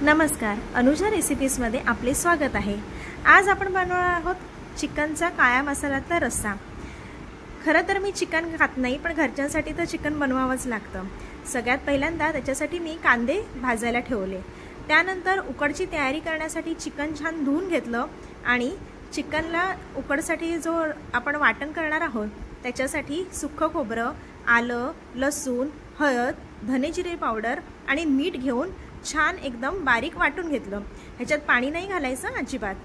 नमस्कार, अनुजा रेसिपीजमध्ये आपले स्वागत आहे। आज आपण बनवणार आहोत चिकनचा काळ्या मसाल्यातला रस्सा। खरं तर मी चिकन खात नाही, पण घरच्यांसाठी तर चिकन बनवावंच लागतं। सगळ्यात पहिल्यांदा त्याच्यासाठी मी कांदे भाजायला ठेवले। त्यानंतर उकडची तयारी करण्यासाठी चिकन छान धुवून घेतलं आणि चिकनला उकडसाठी जो आपण वाटण करणार आहोत त्याच्यासाठी सुक्खं खोबरं, आलं, लसूण, हळद, धने जिरे पावडर आणि मीठ घेऊन छान एकदम बारीक वाटून घेतलं। ह्याच्यात पाणी नाही घालायचं अजिबात।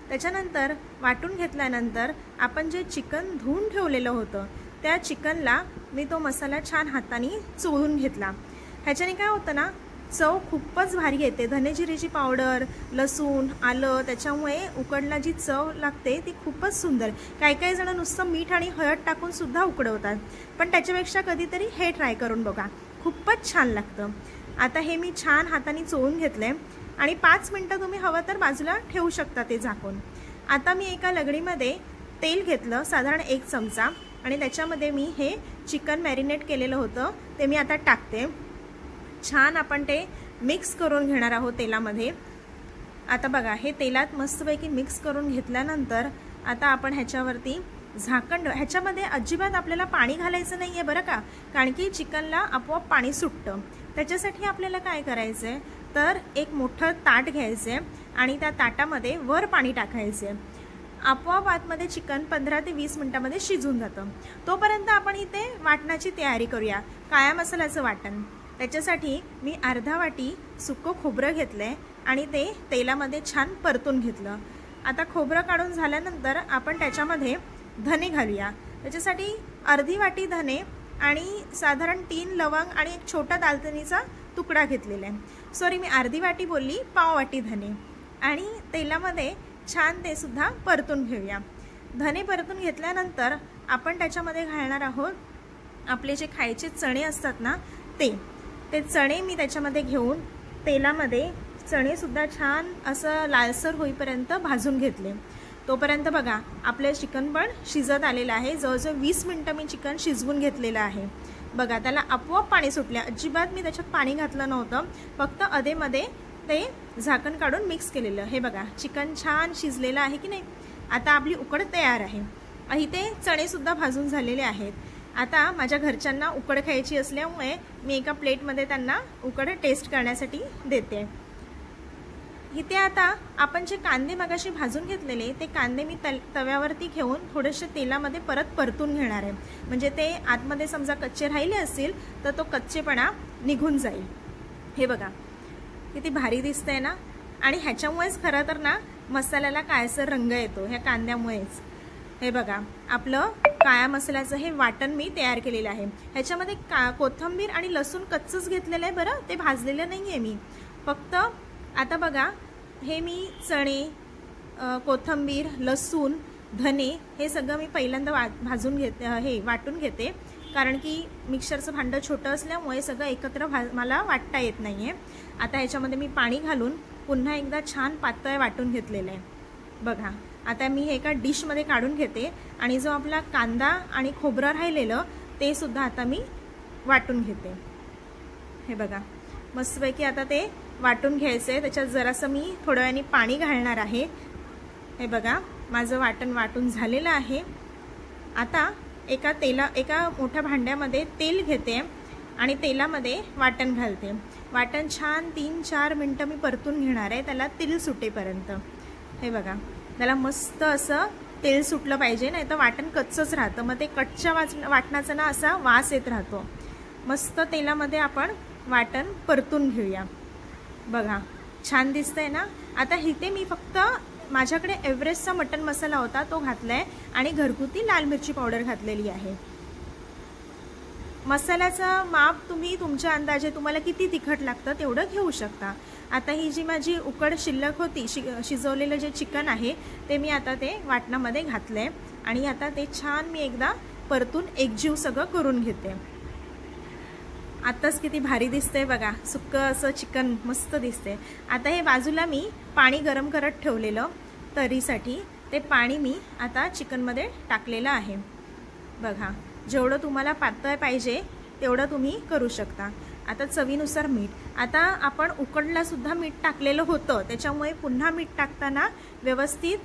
त्याच्यानंतर वाटून घेतल्यानंतर आपण जे चिकन धुवून ठेवलेलं होतं त्या चिकनला मी तो मसाला छान हाताने चोळून घेतला। ह्याच्याने काय होतं ना, चव खूपच भारी येते। धने जिरेची पावडर, लसूण, आलं, त्याच्यामुळे उकडला जी चव लागते ती खूपच सुंदर। काही जण नुसतं मीठ आणि हळद टाकून सुद्धा उकडवतात, पण त्याच्यापेक्षा कधीतरी हे ट्राय करून बघा, खूपच छान लागतं। आता हे मी छान हाताने चोळून घेतले आणि 5 मिनिटं तुम्ही हवं तर बाजूला ठेवू शकता ते झाकून। आता मी एका लगडीमध्ये तेल घेतलं, साधारण 1 चमचा, आणि त्याच्यामध्ये मी हे चिकन मॅरिनेट केलेलं होतं ते मी आता टाकते। छान आपण ते मिक्स करून घेणार आहोत तेलामध्ये। आता बघा, हे तेलात मस्तपैकी मिक्स करून घेतल्यानंतर आता आपण ह्याच्यावरती झाकण, ह्याच्यामध्ये अजिबात आपल्याला पाणी घालायचं नाही आहे बरं का, कारण की चिकनला आपोआप पाणी सुटतं। त्याच्यासाठी आपल्याला काय करायचं आहे तर एक मोठं ताट घ्यायचं आहे आणि त्या ताटामध्ये वर पाणी टाकायचं आहे। आपोआप आतमध्ये चिकन 15 ते 20 मिनिटांमध्ये शिजून जातं। तोपर्यंत आपण इथे वाटणाची तयारी करूया, काळ्या मसाल्याचं वाटण। त्याच्यासाठी मी अर्धा वाटी सुक्कं खोबरं घेतलंय आणि ते तेलामध्ये छान परतून घेतलं। आता खोबरं काढून झाल्यानंतर आपण त्याच्यामध्ये धने घालूया। त्याच्यासाठी अर्धी वाटी धने आणि साधारण 3 लवंग आणि एक छोटा दालचिनीचा तुकडा घेतलेला आहे। सॉरी, मी अर्धी वाटी बोलली, पाव वाटी धने। आणि तेलामध्ये छान ते सुद्धा परतून घेऊया। धने परतून घेतल्यानंतर आपण त्याच्यामध्ये घालणार आहोत आपले जे खायचे चणे असतात ना ते चणे मी त्याच्यामध्ये घेऊन तेलामध्ये चणे सुद्धा छान असं लालसर होईपर्यंत भाजून घेतले। तोपर्यंत बघा आपलं चिकन पण शिजत आलेलं आहे। जवळजवळ 20 मिनिटं मी चिकन शिजवून घेतलेलं आहे। बघा, त्याला आपोआप पाणी सुटलं, अजिबात मी त्याच्यात पाणी घातलं नव्हतं, फक्त अधेमध्ये ते झाकण काढून मिक्स केलेलं। हे बघा, चिकन छान शिजलेलं आहे की नाही। आता आपली उकड तयार आहे। इथे चणे सुद्धा भाजून झालेले आहेत। आता माझ्या घरच्यांना उकड खायची असल्यामुळे मी एका प्लेटमध्ये त्यांना उकड टेस्ट करण्यासाठी देते। इथे आता आपण जे कांदे मगाशी भाजून घेतलेले ते कांदे मी तव्यावरती घेऊन थोडेसे तेलामध्ये परत परतून घेणार आहे, म्हणजे ते आतमध्ये समजा कच्चे राहिले असतील तर तो कच्चेपणा निघून जाईल। हे बघा किती भारी दिसतंय ना, आणि ह्याच्यामुळेच खरं तर ना मसाल्याला काळसर रंग येतो, ह्या कांद्यामुळेच। हे बघा, आपलं काळ्या मसाल्याचं हे वाटण मी तयार केलेलं आहे। ह्याच्यामध्ये कोथिंबीर आणि लसूण कच्चंच घेतलेलं आहे बरं, ते भाजलेलं नाही आहे मी। फक्त आता बघा, हे मी चणे, कोथिंबीर, लसूण, धने हे सगळं मी पहिल्यांदा भाजून घेते, हे वाटून घेते, कारण की मिक्सरचं भांडं छोटं असल्यामुळे सगळं एकत्र मला वाटता येत नाही आहे। आता ह्याच्यामध्ये मी पाणी घालून पुन्हा एकदा छान पातळ वाटून घेतलेलं आहे। बघा, आता मी हे एका डिशमध्ये काढून घेते आणि जो आपला कांदा आणि खोबरं राहिलेलं ते सुद्धा आता मी वाटून घेते। हे बघा, मस्तपैकी आता ते वाटून घ्यायचं आहे। त्याच्यात जरासं मी थोड्या वेळाने पाणी घालणार आहे। हे बघा, माझं वाटण वाटून झालेलं आहे। आता एका मोठ्या भांड्यामध्ये तेल घेते आणि तेलामध्ये वाटण घालते। वाटण छान 3-4 मिनिटं मी परतून घेणार आहे, त्याला तेल सुटेपर्यंत। हे बघा, त्याला मस्त असं तेल सुटलं पाहिजे, नाही तर वाटण कच्चंच राहतं, मग ते कच्च्या वाटणाचा ना असा वास येत राहतो। मस्त तेलामध्ये आपण वाटण परतून घेऊया। बघा, छान दिसतंय ना। आता इथे मी फक्त माझ्याकडे एव्हरेस्टचा मटन मसाला होता तो घातलाय आणि घरगुती लाल मिरची पावडर घातलेली आहे। मसाल्याचा माप तुम्ही तुमच्या अंदाजे तुम्हाला किती तिखट लागतं तेवढं घेऊ शकता। आता ही जी माझी उकड शिल्लक होती, शिजवलेलं जे चिकन आहे ते मी आता ते वाटणामध्ये घातलंय आणि आता ते छान मी एकदा परतून एकजीव सगळं करून घेते। आताच किती भारी दिसतंय बघा, सुक्कं असं चिकन मस्त दिसते। आता हे बाजूला मी पाणी गरम करत ठेवलेलं तरीसाठी, ते पाणी मी आता चिकनमध्ये टाकलेलं आहे। बघा, जेवढं तुम्हाला पातळ पाहिजे तेवढं तुम्ही करू शकता। आता चवीनुसार मीठ. आता आपण उकडला सुद्धा मीठ टाकलेलं होतं, त्याच्यामुळे पुन्हा मीठ टाकताना व्यवस्थित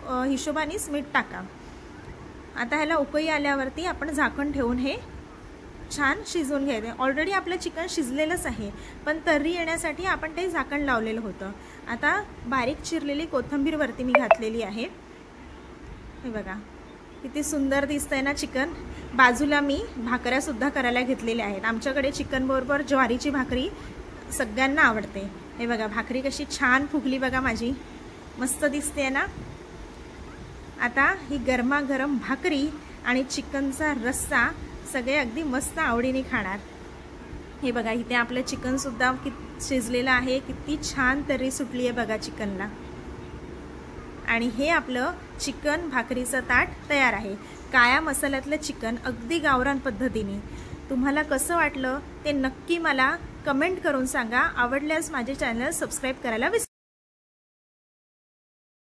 हिशोबानेच मीठ टाका. आता ह्याला उकळी आल्यावरती आपण झाकण ठेवून हे छान शिजवून घ्यायचे. ऑलरेडी आपलं चिकन शिजलेलंच आहे, पण तर्री येण्यासाठी आपण ते झाकण लावलेलं होतं. आता बारीक चिरलेली कोथिंबीर वरती मी घातलेली आहे. हे बघा किती सुंदर दिसतंय ना चिकन. बाजूला मी भाकऱ्या सुद्धा करायला घेतलेल्या आहेत. आमच्याकडे चिकन बरोबर ज्वारीची भाकरी सगळ्यांना आवडते. हे बघा भाकरी कशी छान फुगली बघा माझी, मस्त दिसते ना. आता ही गरमागरम भाकरी आणि चिकनचा रस्सा सगळे अगदी मस्त आवडीने खाणार. हे बघा इथे आपलं चिकन सुद्धा किती शिजलेलं आहे, किती छान तर्री सुटली आहे बघा चिकनला. आणि हे आपलं चिकन भाकरीचं ताट तयार आहे. काळ्या मसाल्यातलं चिकन अगदी गावरान पद्धतीने. तुम्हाला कसं वाटलं ते नक्की मला कमेंट करून सांगा. आवडल्यास माझे चॅनल सबस्क्राईब करायला विसरू